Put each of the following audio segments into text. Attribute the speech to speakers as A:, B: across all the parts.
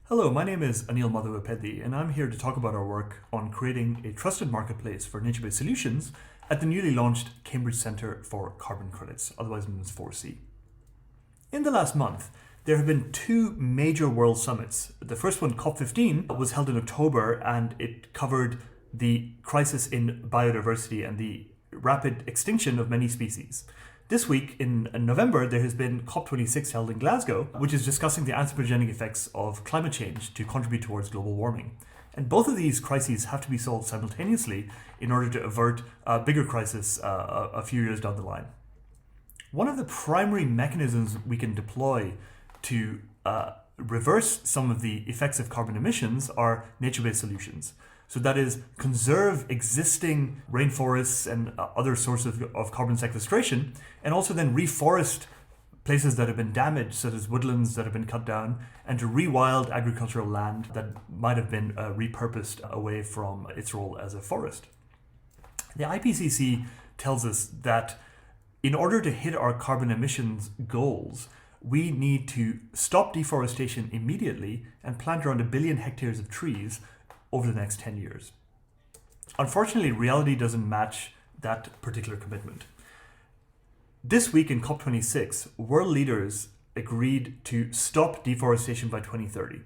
A: Hello, my name is Anil Madhavapeddi, and I'm here to talk about our work on creating a trusted marketplace for nature-based solutions at the newly launched Cambridge Centre for Carbon Credits, otherwise known as 4C. In the last month, there have been two major world summits. The first one, COP15, was held in October, and it covered the crisis in biodiversity and the rapid extinction of many species. This week, in November, there has been COP26 held in Glasgow, which is discussing the anthropogenic effects of climate change to contribute towards global warming. And both of these crises have to be solved simultaneously in order to avert a bigger crisis a few years down the line. One of the primary mechanisms we can deploy to reverse some of the effects of carbon emissions are nature-based solutions. So that is, conserve existing rainforests and other sources of carbon sequestration, and also then reforest places that have been damaged, such as woodlands that have been cut down, and to rewild agricultural land that might have been repurposed away from its role as a forest. The IPCC tells us that in order to hit our carbon emissions goals, we need to stop deforestation immediately and plant around 1 billion hectares of trees over the next 10 years. Unfortunately, reality doesn't match that particular commitment. This week in COP26, world leaders agreed to stop deforestation by 2030.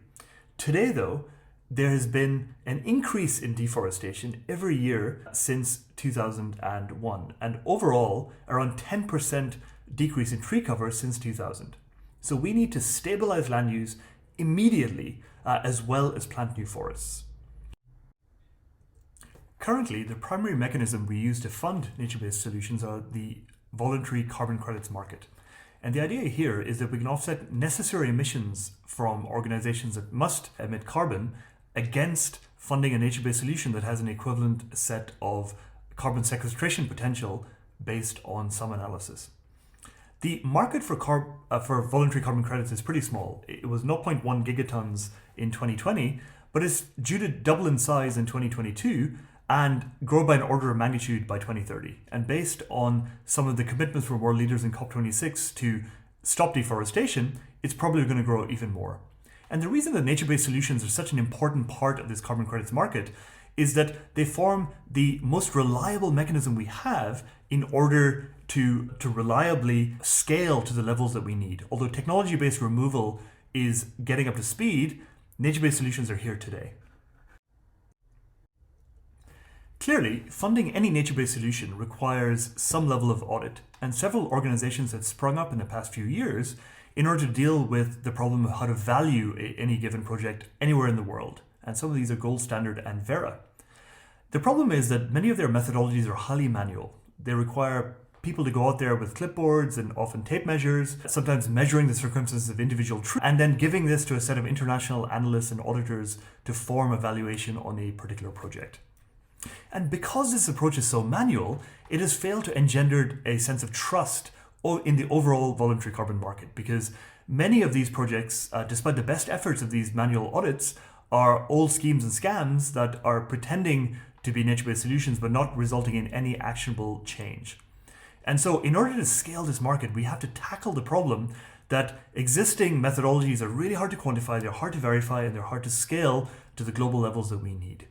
A: Today, though, there has been an increase in deforestation every year since 2001, and overall, around 10% decrease in tree cover since 2000. So we need to stabilize land use immediately, as well as plant new forests. Currently, the primary mechanism we use to fund nature-based solutions are the voluntary carbon credits market. And the idea here is that we can offset necessary emissions from organizations that must emit carbon against funding a nature-based solution that has an equivalent set of carbon sequestration potential based on some analysis. The market for voluntary carbon credits is pretty small. It was 0.1 gigatons in 2020, but it's due to double in size in 2022 and grow by an order of magnitude by 2030. And based on some of the commitments from world leaders in COP26 to stop deforestation, it's probably going to grow even more. And the reason that nature-based solutions are such an important part of this carbon credits market is that they form the most reliable mechanism we have in order to reliably scale to the levels that we need. Although technology-based removal is getting up to speed, nature-based solutions are here today. Clearly, funding any nature-based solution requires some level of audit, and several organizations have sprung up in the past few years in order to deal with the problem of how to value any given project anywhere in the world. And some of these are Gold Standard and Verra. The problem is that many of their methodologies are highly manual. They require people to go out there with clipboards and often tape measures, sometimes measuring the circumstances of individual trees, and then giving this to a set of international analysts and auditors to form a valuation on a particular project. And because this approach is so manual, it has failed to engender a sense of trust in the overall voluntary carbon market, because many of these projects, despite the best efforts of these manual audits, are old schemes and scams that are pretending to be nature-based solutions but not resulting in any actionable change. And so in order to scale this market, we have to tackle the problem that existing methodologies are really hard to quantify, they're hard to verify, and they're hard to scale to the global levels that we need.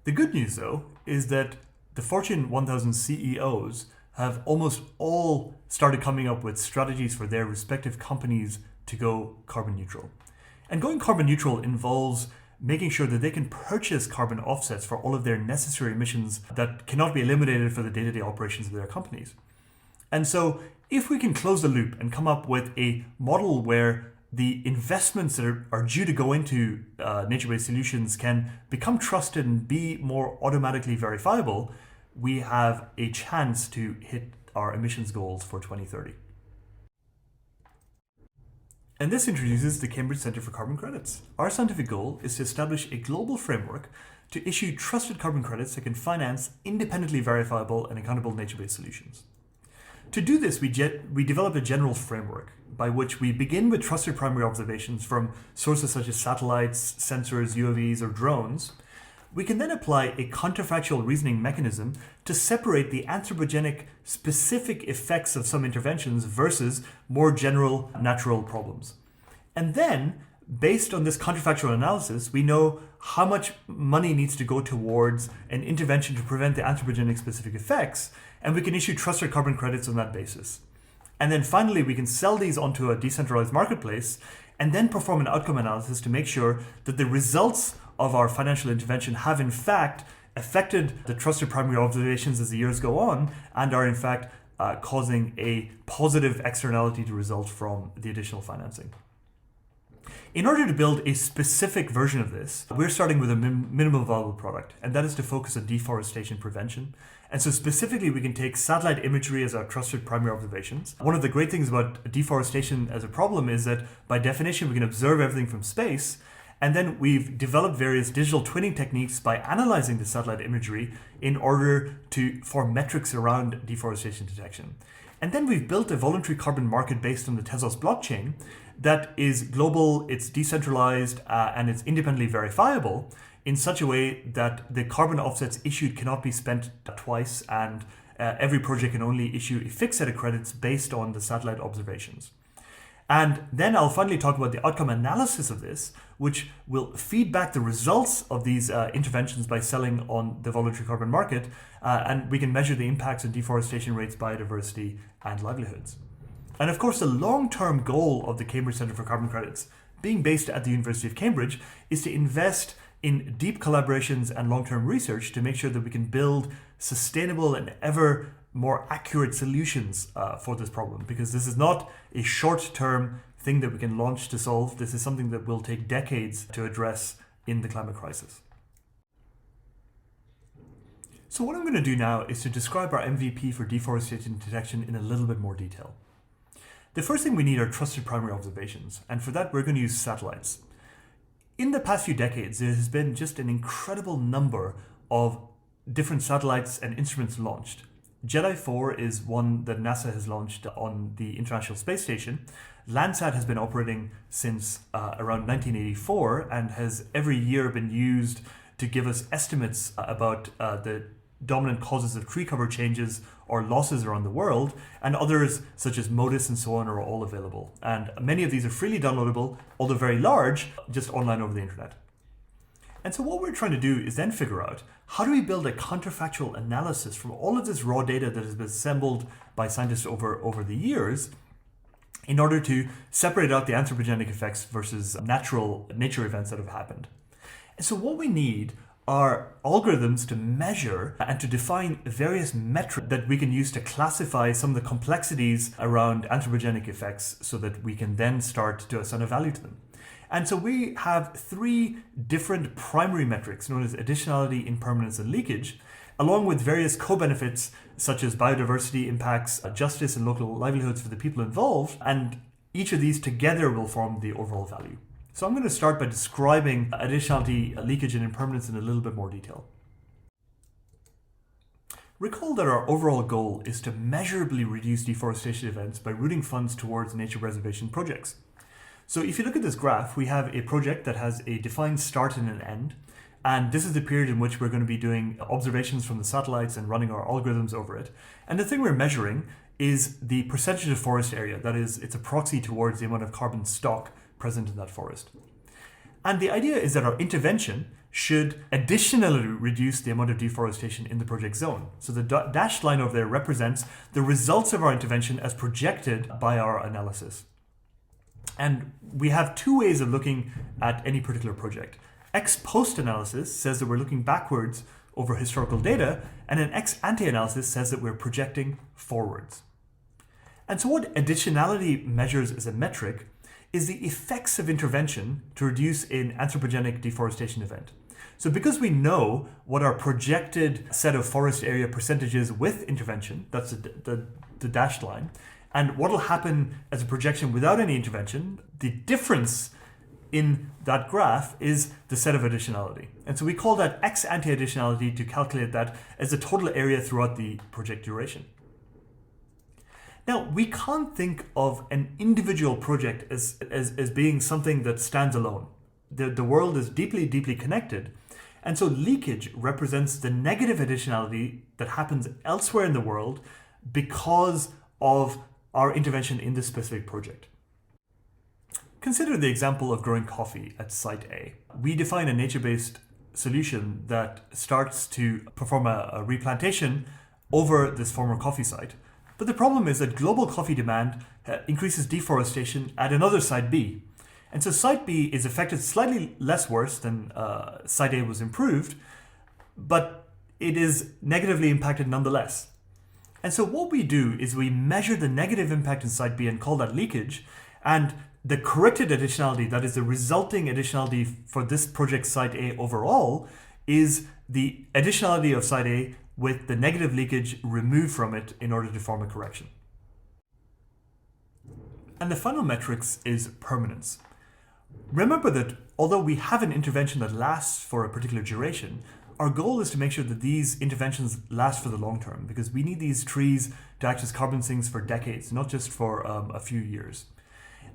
A: The good news, though, is that the Fortune 1000 CEOs have almost all started coming up with strategies for their respective companies to go carbon neutral. And going carbon neutral involves making sure that they can purchase carbon offsets for all of their necessary emissions that cannot be eliminated for the day-to-day operations of their companies. And so if we can close the loop and come up with a model where the investments that are due to go into nature-based solutions can become trusted and be more automatically verifiable, we have a chance to hit our emissions goals for 2030. And this introduces the Cambridge Centre for Carbon Credits. Our scientific goal is to establish a global framework to issue trusted carbon credits that can finance independently verifiable and accountable nature-based solutions. To do this, we developed a general framework by which we begin with trusted primary observations from sources such as satellites, sensors, UAVs, or drones. We can then apply a counterfactual reasoning mechanism to separate the anthropogenic specific effects of some interventions versus more general natural problems. And then, based on this counterfactual analysis, we know how much money needs to go towards an intervention to prevent the anthropogenic specific effects, and we can issue trusted carbon credits on that basis. And then finally, we can sell these onto a decentralized marketplace and then perform an outcome analysis to make sure that the results of our financial intervention have in fact affected the trusted primary observations as the years go on and are in fact causing a positive externality to result from the additional financing. In order to build a specific version of this, we're starting with a minimum viable product, and that is to focus on deforestation prevention. And so specifically, we can take satellite imagery as our trusted primary observations. One of the great things about deforestation as a problem is that by definition, we can observe everything from space. And then we've developed various digital twinning techniques by analyzing the satellite imagery in order to form metrics around deforestation detection. And then we've built a voluntary carbon market based on the Tezos blockchain that is global, it's decentralized, and it's independently verifiable in such a way that the carbon offsets issued cannot be spent twice, and every project can only issue a fixed set of credits based on the satellite observations. And then I'll finally talk about the outcome analysis of this, which will feed back the results of these interventions by selling on the voluntary carbon market, and we can measure the impacts on deforestation rates, biodiversity, and livelihoods. And of course, the long-term goal of the Cambridge Centre for Carbon Credits, being based at the University of Cambridge, is to invest in deep collaborations and long-term research to make sure that we can build sustainable and ever more accurate solutions for this problem, because this is not a short-term thing that we can launch to solve. This is something that will take decades to address in the climate crisis. So what I'm going to do now is to describe our MVP for deforestation detection in a little bit more detail. The first thing we need are trusted primary observations, and for that we're going to use satellites. In the past few decades, there has been just an incredible number of different satellites and instruments launched. JEDI 4 is one that NASA has launched on the International Space Station. Landsat has been operating since around 1984 and has every year been used to give us estimates about the dominant causes of tree cover changes or losses around the world, and others such as MODIS and so on are all available. And many of these are freely downloadable, although very large, just online over the internet. And so what we're trying to do is then figure out, how do we build a counterfactual analysis from all of this raw data that has been assembled by scientists over the years in order to separate out the anthropogenic effects versus nature events that have happened. And so what we need are algorithms to measure and to define various metrics that we can use to classify some of the complexities around anthropogenic effects so that we can then start to assign a value to them. And so we have three different primary metrics known as additionality, impermanence, and leakage, along with various co-benefits such as biodiversity impacts, justice, and local livelihoods for the people involved. And each of these together will form the overall value. So I'm going to start by describing additionality, leakage, and impermanence in a little bit more detail. Recall that our overall goal is to measurably reduce deforestation events by routing funds towards nature preservation projects. So if you look at this graph, we have a project that has a defined start and an end. And this is the period in which we're going to be doing observations from the satellites and running our algorithms over it. And the thing we're measuring is the percentage of forest area. That is, it's a proxy towards the amount of carbon stock present in that forest. And the idea is that our intervention should additionally reduce the amount of deforestation in the project zone. So the dashed line over there represents the results of our intervention as projected by our analysis. And we have two ways of looking at any particular project. Ex post analysis says that we're looking backwards over historical data, and an ex ante analysis says that we're projecting forwards. And so what additionality measures as a metric is the effects of intervention to reduce an anthropogenic deforestation event. So because we know what our projected set of forest area percentages with intervention, that's the dashed line, and what will happen as a projection without any intervention, the difference in that graph is the set of additionality. And so we call that ex ante additionality to calculate that as the total area throughout the project duration. Now, we can't think of an individual project as being something that stands alone. The world is deeply, deeply connected. And so leakage represents the negative additionality that happens elsewhere in the world because of our intervention in this specific project. Consider the example of growing coffee at Site A. We define a nature-based solution that starts to perform a replantation over this former coffee site. But the problem is that global coffee demand increases deforestation at another Site B. And so Site B is affected slightly less worse than Site A was improved, but it is negatively impacted nonetheless. And so what we do is we measure the negative impact in Site B and call that leakage, and the corrected additionality, that is the resulting additionality for this project Site A overall, is the additionality of Site A with the negative leakage removed from it in order to form a correction. And the final metrics is permanence. Remember that although we have an intervention that lasts for a particular duration, our goal is to make sure that these interventions last for the long term, because we need these trees to act as carbon sinks for decades, not just for a few years.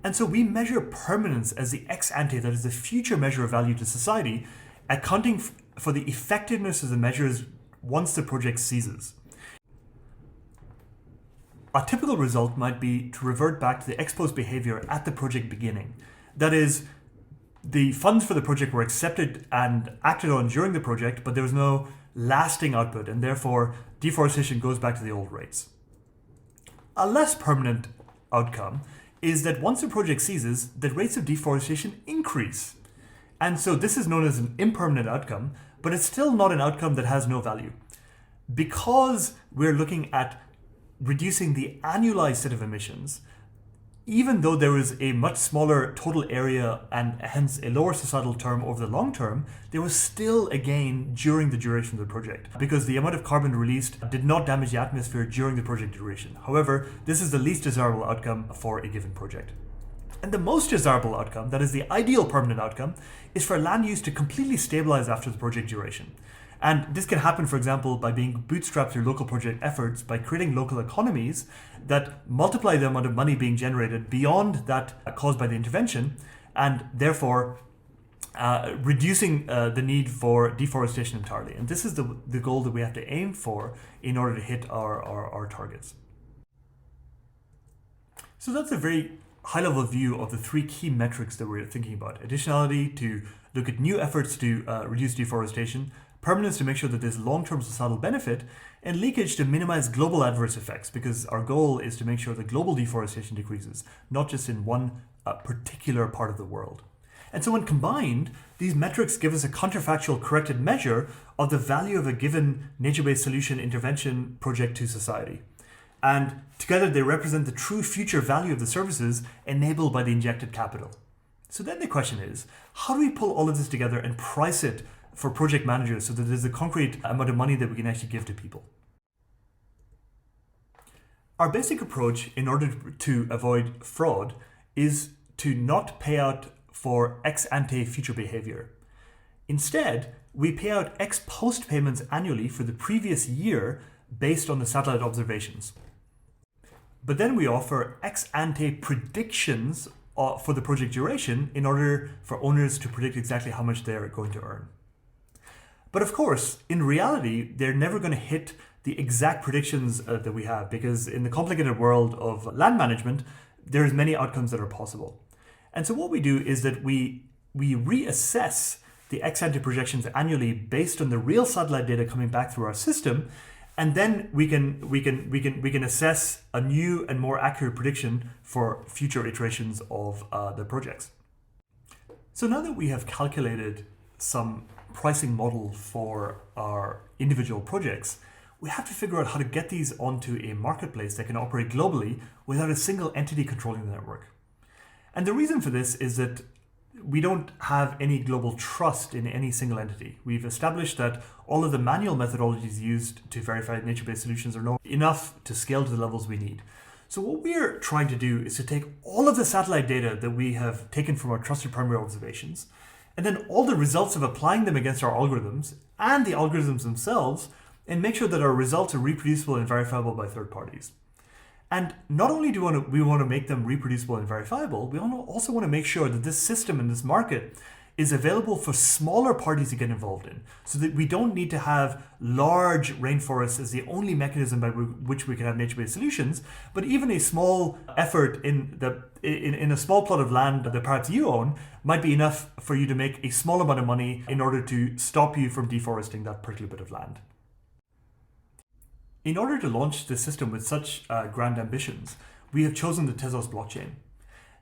A: And so we measure permanence as the ex ante, that is the future measure of value to society, accounting for the effectiveness of the measures once the project ceases. A typical result might be to revert back to the ex post behavior at the project beginning. That is, the funds for the project were accepted and acted on during the project, but there was no lasting output, and therefore deforestation goes back to the old rates. A less permanent outcome is that once the project ceases, the rates of deforestation increase. And so this is known as an impermanent outcome, but it's still not an outcome that has no value. Because we're looking at reducing the annualized set of emissions, even though there is a much smaller total area and hence a lower societal term over the long term, there was still a gain during the duration of the project because the amount of carbon released did not damage the atmosphere during the project duration. However, this is the least desirable outcome for a given project. And the most desirable outcome, that is the ideal permanent outcome, is for land use to completely stabilize after the project duration. And this can happen, for example, by being bootstrapped through local project efforts, by creating local economies that multiply the amount of money being generated beyond that caused by the intervention, and therefore reducing the need for deforestation entirely. And this is the goal that we have to aim for in order to hit our targets. So that's a very high-level view of the three key metrics that we're thinking about. Additionality to look at new efforts to reduce deforestation, permanence to make sure that there's long-term societal benefit, and leakage to minimize global adverse effects, because our goal is to make sure that global deforestation decreases, not just in one particular part of the world. And so when combined, these metrics give us a counterfactual corrected measure of the value of a given nature-based solution intervention project to society. And together they represent the true future value of the services enabled by the injected capital. So then the question is, how do we pull all of this together and price it for project managers so that there's a concrete amount of money that we can actually give to people? Our basic approach in order to avoid fraud is to not pay out for ex ante future behavior. Instead, we pay out ex post payments annually for the previous year based on the satellite observations. But then we offer ex ante predictions for the project duration in order for owners to predict exactly how much they're going to earn. But of course, in reality, they're never going to hit the exact predictions that we have, because in the complicated world of land management, there's many outcomes that are possible. And so what we do is that we reassess the ex ante projections annually based on the real satellite data coming back through our system, and then we can assess a new and more accurate prediction for future iterations of the projects. So now that we have calculated some pricing model for our individual projects, we have to figure out how to get these onto a marketplace that can operate globally without a single entity controlling the network. And the reason for this is that we don't have any global trust in any single entity. We've established that all of the manual methodologies used to verify nature-based solutions are not enough to scale to the levels we need. So what we're trying to do is to take all of the satellite data that we have taken from our trusted primary observations, and then all the results of applying them against our algorithms and the algorithms themselves, and make sure that our results are reproducible and verifiable by third parties. And not only do we want to make them reproducible and verifiable, we also want to make sure that this system and this market is available for smaller parties to get involved in, so that we don't need to have large rainforests as the only mechanism by which we can have nature-based solutions, but even a small effort in a small plot of land that perhaps you own might be enough for you to make a small amount of money in order to stop you from deforesting that particular bit of land. In order to launch the system with such grand ambitions, we have chosen the Tezos blockchain.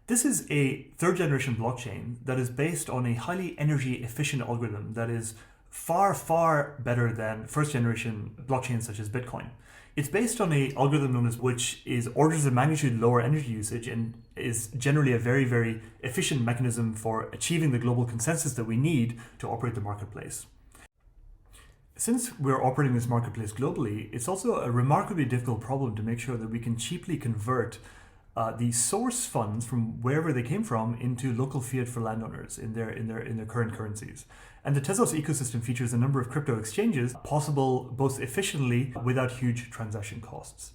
A: This is a third generation blockchain that is based on a highly energy efficient algorithm that is far, far better than first generation blockchains such as Bitcoin. It's based on an algorithm known as which is orders of magnitude lower energy usage and is generally a very, very efficient mechanism for achieving the global consensus that we need to operate the marketplace. Since we're operating this marketplace globally, it's also a remarkably difficult problem to make sure that we can cheaply convert the source funds from wherever they came from into local fiat for landowners in their current currencies. And the Tezos ecosystem features a number of crypto exchanges possible both efficiently without huge transaction costs.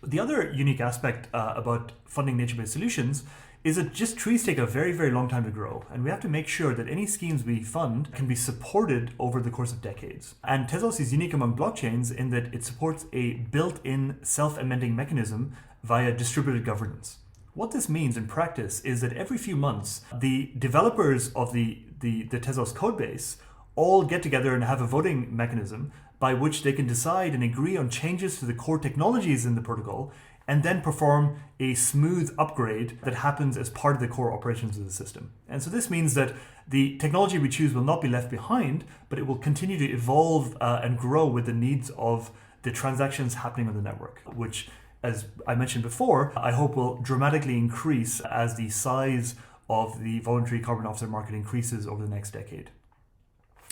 A: The other unique aspect about funding nature-based solutions is that just trees take a very, very long time to grow, and we have to make sure that any schemes we fund can be supported over the course of decades. And Tezos is unique among blockchains in that it supports a built-in self-amending mechanism via distributed governance. What this means in practice is that every few months, the developers of the Tezos codebase all get together and have a voting mechanism by which they can decide and agree on changes to the core technologies in the protocol and then perform a smooth upgrade that happens as part of the core operations of the system. And so this means that the technology we choose will not be left behind, but it will continue to evolve and grow with the needs of the transactions happening on the network, which, as I mentioned before, I hope will dramatically increase as the size of the voluntary carbon offset market increases over the next decade.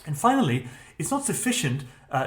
A: And finally, it's not sufficient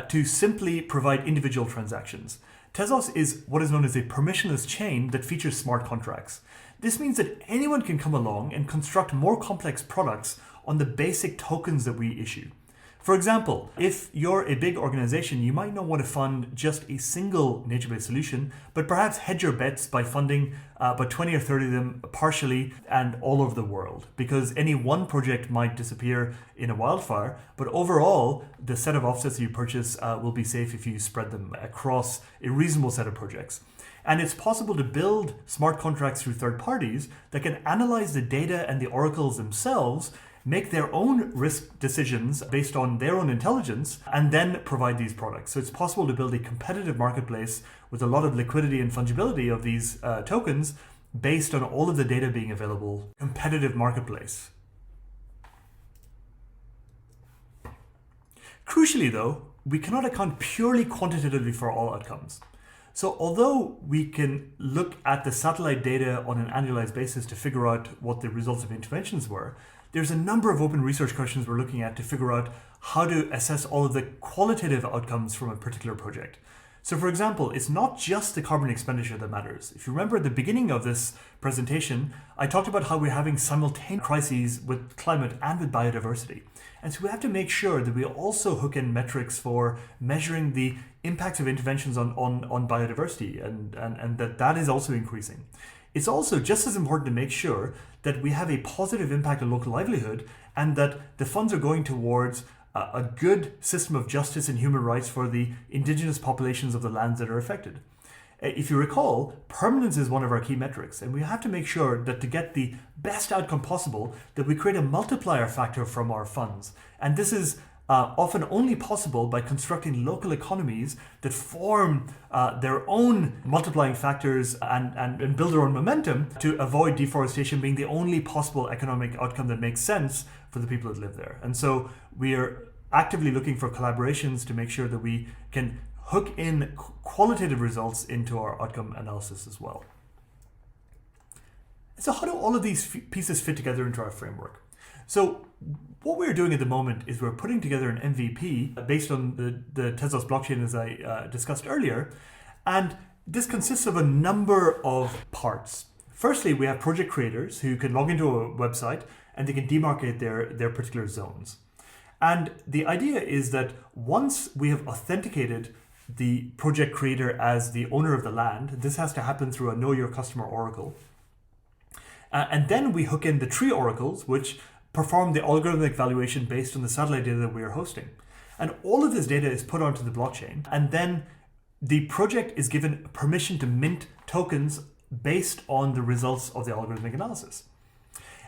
A: to simply provide individual transactions. Tezos is what is known as a permissionless chain that features smart contracts. This means that anyone can come along and construct more complex products on the basic tokens that we issue. For example, if you're a big organization, you might not want to fund just a single nature-based solution, but perhaps hedge your bets by funding about 20 or 30 of them partially and all over the world, because any one project might disappear in a wildfire, but overall, the set of offsets you purchase will be safe if you spread them across a reasonable set of projects. And it's possible to build smart contracts through third parties that can analyze the data and the oracles themselves, make their own risk decisions based on their own intelligence, and then provide these products. So it's possible to build a competitive marketplace with a lot of liquidity and fungibility of these tokens based on all of the data being available. Competitive marketplace. Crucially though, we cannot account purely quantitatively for all outcomes. So although we can look at the satellite data on an annualized basis to figure out what the results of interventions were, there's a number of open research questions we're looking at to figure out how to assess all of the qualitative outcomes from a particular project. So for example, it's not just the carbon expenditure that matters. If you remember at the beginning of this presentation, I talked about how we're having simultaneous crises with climate and with biodiversity. And so we have to make sure that we also hook in metrics for measuring the impacts of interventions on biodiversity and that is also increasing. It's also just as important to make sure that we have a positive impact on local livelihood and that the funds are going towards a good system of justice and human rights for the indigenous populations of the lands that are affected. If you recall, permanence is one of our key metrics, and we have to make sure that to get the best outcome possible, that we create a multiplier factor from our funds. And this is often only possible by constructing local economies that form their own multiplying factors and build their own momentum to avoid deforestation being the only possible economic outcome that makes sense for the people that live there. And so we are actively looking for collaborations to make sure that we can hook in qualitative results into our outcome analysis as well. So how do all of these pieces fit together into our framework? So what we're doing at the moment is we're putting together an MVP based on the Tezos blockchain, as I discussed earlier, and this consists of a number of parts. Firstly, we have project creators who can log into a website and they can demarcate their particular zones. And the idea is that once we have authenticated the project creator as the owner of the land, this has to happen through a Know Your Customer oracle. And then we hook in the tree oracles, which perform the algorithmic valuation based on the satellite data that we are hosting. And all of this data is put onto the blockchain, and then the project is given permission to mint tokens based on the results of the algorithmic analysis.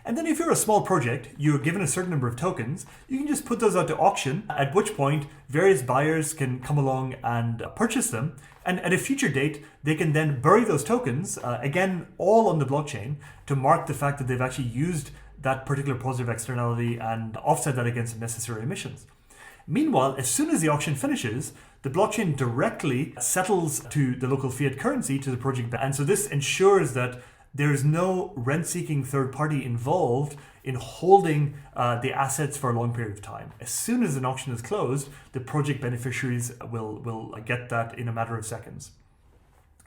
A: And then if you're a small project, you're given a certain number of tokens, you can just put those out to auction, at which point various buyers can come along and purchase them. And at a future date, they can then bury those tokens, again, all on the blockchain, to mark the fact that they've actually used that particular positive externality and offset that against necessary emissions. Meanwhile, as soon as the auction finishes, the blockchain directly settles to the local fiat currency to the project. And so this ensures that there is no rent-seeking third party involved in holding the assets for a long period of time. As soon as an auction is closed, the project beneficiaries will get that in a matter of seconds.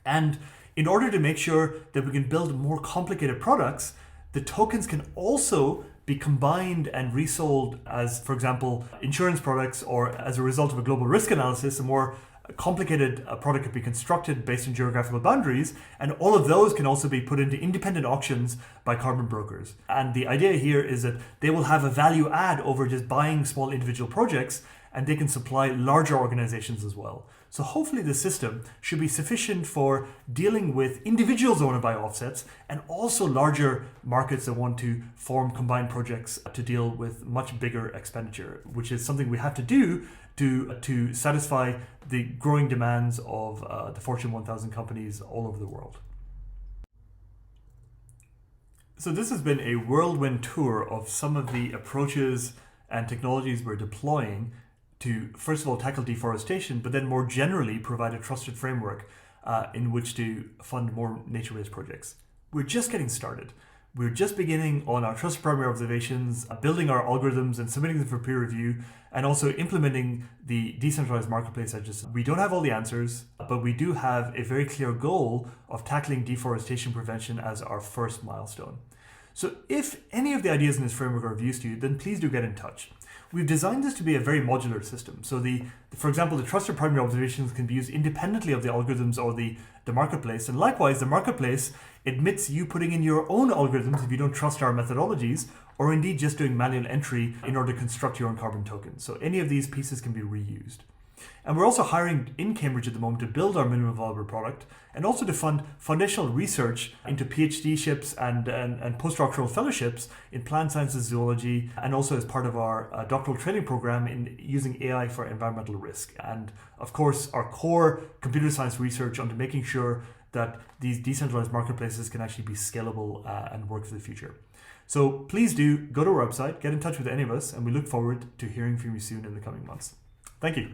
A: And in order to make sure that we can build more complicated products, the tokens can also be combined and resold as, for example, insurance products, or as a result of a global risk analysis, a more complicated product could be constructed based on geographical boundaries, and all of those can also be put into independent auctions by carbon brokers. And the idea here is that they will have a value add over just buying small individual projects, and they can supply larger organizations as well. So hopefully the system should be sufficient for dealing with individuals that want to buy offsets, and also larger markets that want to form combined projects to deal with much bigger expenditure, which is something we have to do to satisfy the growing demands of the Fortune 1000 companies all over the world. So this has been a whirlwind tour of some of the approaches and technologies we're deploying to, first of all, tackle deforestation, but then more generally provide a trusted framework in which to fund more nature-based projects. We're just getting started. We're just beginning on our trusted primary observations, building our algorithms and submitting them for peer review, and also implementing the decentralized marketplace. We don't have all the answers, but we do have a very clear goal of tackling deforestation prevention as our first milestone. So if any of the ideas in this framework are of use to you, then please do get in touch. We've designed this to be a very modular system. So for example, the trusted primary observations can be used independently of the algorithms or the marketplace. And likewise, the marketplace admits you putting in your own algorithms if you don't trust our methodologies, or indeed just doing manual entry in order to construct your own carbon tokens. So any of these pieces can be reused. And we're also hiring in Cambridge at the moment to build our minimum viable product, and also to fund foundational research into PhD-ships and postdoctoral fellowships in plant sciences, zoology, and also as part of our doctoral training program in using AI for environmental risk. And of course, our core computer science research onto making sure that these decentralized marketplaces can actually be scalable and work for the future. So please do go to our website, get in touch with any of us, and we look forward to hearing from you soon in the coming months. Thank you.